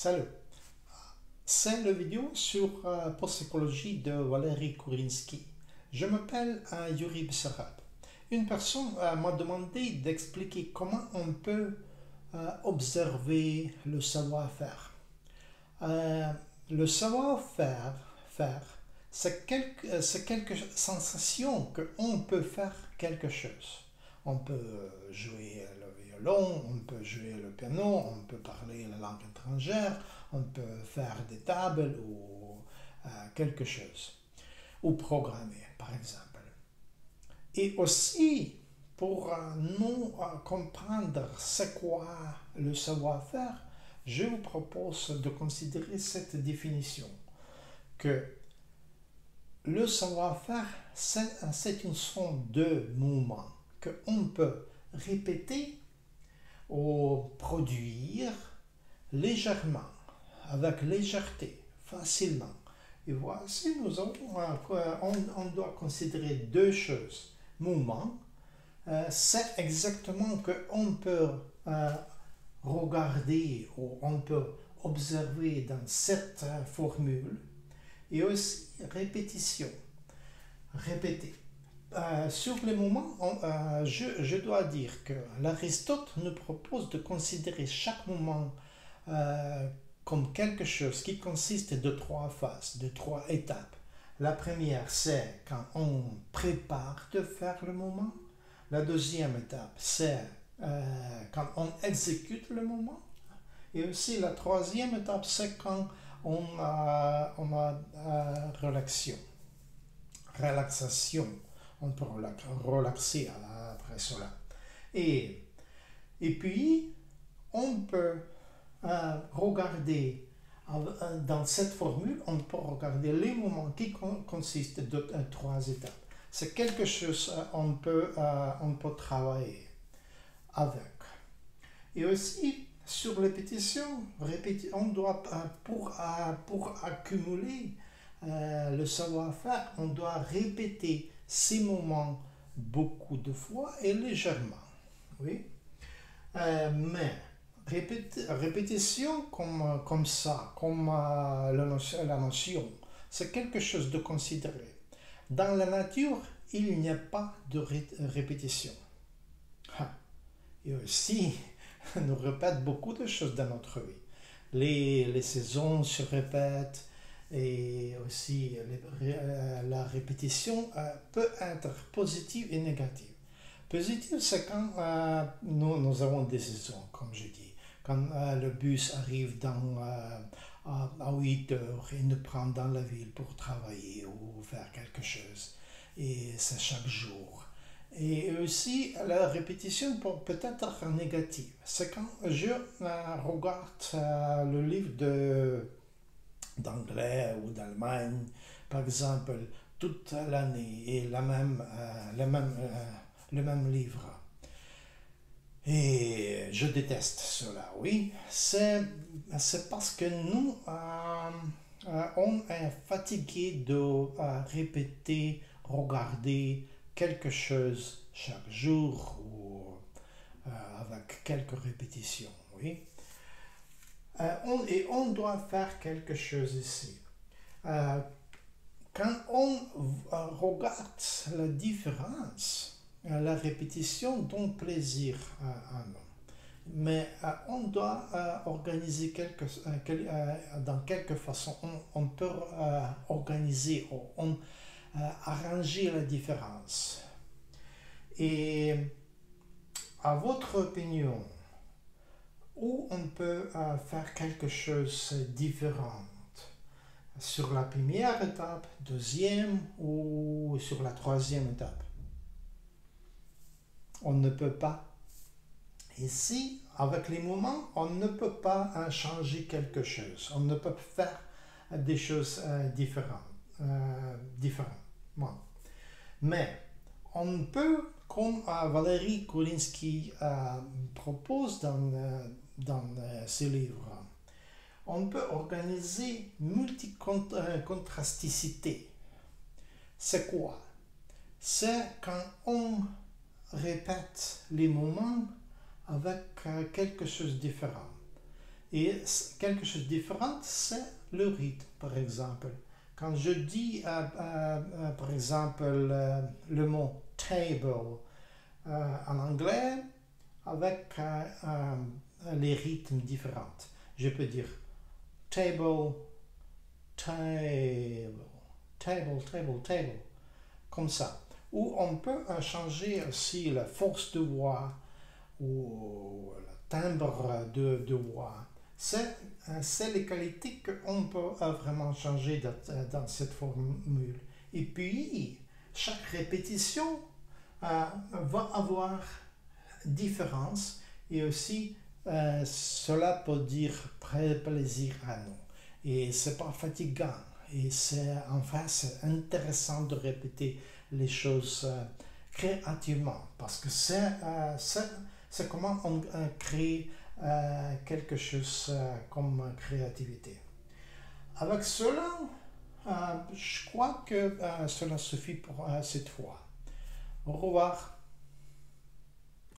Salut, c'est la vidéo sur psychologie de Valérie Kourinsky. Je m'appelle Yuri Bessarab. Une personne m'a demandé d'expliquer comment on peut observer le savoir-faire. Le savoir-faire, c'est quelque sensation qu'on peut faire quelque chose. On peut jouer le violon, on peut jouer le piano, on peut parler la langue étrangère, on peut faire des tables ou quelque chose, ou programmer par exemple. Et aussi, pour nous comprendre c'est quoi le savoir-faire, je vous propose de considérer cette définition que le savoir-faire, c'est une sorte de mouvement qu'on peut répéter ou produire légèrement, avec légèreté, facilement. Et voici, on doit considérer deux choses. Mouvement, c'est exactement qu'on peut regarder ou on peut observer dans cette formule, et aussi répétition, répéter. Sur les moments, je dois dire que l'Aristote nous propose de considérer chaque moment comme quelque chose qui consiste de trois phases, de trois étapes. La première, c'est quand on prépare de faire le moment. La deuxième étape, c'est quand on exécute le moment. Et aussi la troisième étape, c'est quand on a relaxation. On peut relaxer après cela. Et puis, on peut regarder, dans cette formule, on peut regarder les moments qui consistent de trois étapes. C'est quelque chose on peut travailler avec. Et aussi, sur répétition, on doit, pour accumuler le savoir-faire, on doit répéter ces moments beaucoup de fois et légèrement. Oui? Mais répétition comme ça, comme la notion, c'est quelque chose de considéré. Dans la nature, il n'y a pas de répétition. Et aussi, nous répète beaucoup de choses dans notre vie. Les saisons se répètent et aussi la répétition peut être positive et négative. Positive, c'est quand nous avons des saisons, comme je dis. Quand le bus arrive à 8 heures et nous prend dans la ville pour travailler ou faire quelque chose. Et c'est chaque jour. Et aussi, la répétition peut être négative. C'est quand je regarde le livre d'anglais ou d'Allemagne, par exemple, toute l'année et le même livre. Et je déteste cela, oui. C'est parce que nous, on est fatigué de répéter, regarder quelque chose chaque jour ou avec quelques répétitions, oui. Et on doit faire quelque chose ici. Quand on regarde la différence, la répétition donne plaisir à nous. Mais on doit organiser dans quelque façon, on peut organiser, arranger la différence. Et à votre opinion, où on peut faire quelque chose de différent? Sur la première étape, deuxième ou sur la troisième étape? On ne peut pas. Ici, avec les moments, on ne peut pas changer quelque chose. On ne peut faire des choses différentes. Mais on peut, comme Valérie Kourinsky propose dans ses livres, on peut organiser multicontrasticité. C'est quoi? C'est quand on répète les moments avec quelque chose de différent. Et quelque chose de différent, c'est le rythme, par exemple. Quand je dis, par exemple, le mot table en anglais, avec les rythmes différents. Je peux dire table, table, table, comme ça. Ou on peut changer aussi la force de voix ou le timbre de voix. C'est les qualités qu'on peut vraiment changer dans cette formule. Et puis, chaque répétition va avoir différence et aussi cela peut dire plaisir à nous. Et c'est pas fatigant. Et c'est intéressant de répéter les choses créativement parce que c'est comment on crée quelque chose comme créativité. Avec cela, je crois que cela suffit pour cette fois. Au revoir.